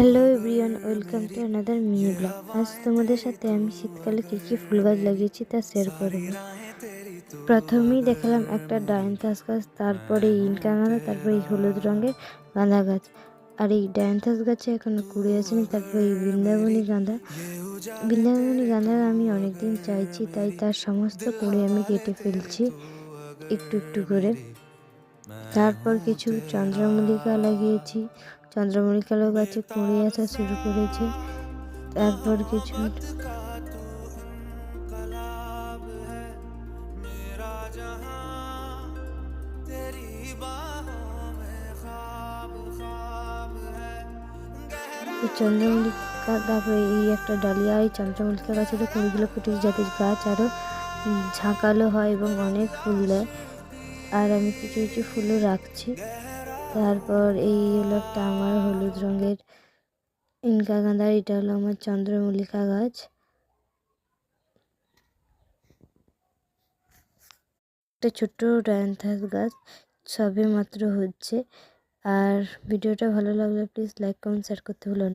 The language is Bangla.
Hello everyone, welcome to another mini blog. আজ তোমাদের সাথে আমি শীতকালে কী কী ফুল গাছ লাগিয়েছি তা শেয়ার করব। প্রথমেই দেখালাম একটা ডায়ান্থাস গাছ, তারপরে ইনকা গাঁদা, তারপরে এই হলুদ রঙের গাঁদা গাছ। আর এই ডায়ান্থাস গাছে এখনো কুড়ি আসেনি। তারপরে এই বৃন্দাবনী গাঁদা আমি অনেকদিন চাইছি, তাই তার সমস্ত কুড়ি আমি কেটে ফেলছি একটু একটু করে। তারপর কিছু চন্দ্রমল্লিকা লাগিয়েছি, চন্দ্রমল্লিকারও গাছে কুঁড়ি আসা শুরু করেছে। তারপর কিছু চন্দ্রমল্লিকা, তারপরে এই একটা ডালিয়া, এই চন্দ্রমল্লিকা গাছেরও কুঁড়িগুলো ফুটেছে যাতে গাছ আরও ঝাঁকালো হয় এবং অনেক ফুল দেয়। আর আমি কিছু কিছু ফুলও রাখছি। তারপর এই হলো একটা আমার হলুদ রঙের ইনকা গাঁদা, এটা হলো আমার চন্দ্রমল্লিকা গাছ। একটা ছোট্ট ডায়ান্থাস গাছ সবে মাত্র হচ্ছে। আর ভিডিওটা ভালো লাগলে প্লিজ লাইক কমেন্ট শেয়ার করতে ভুলো না।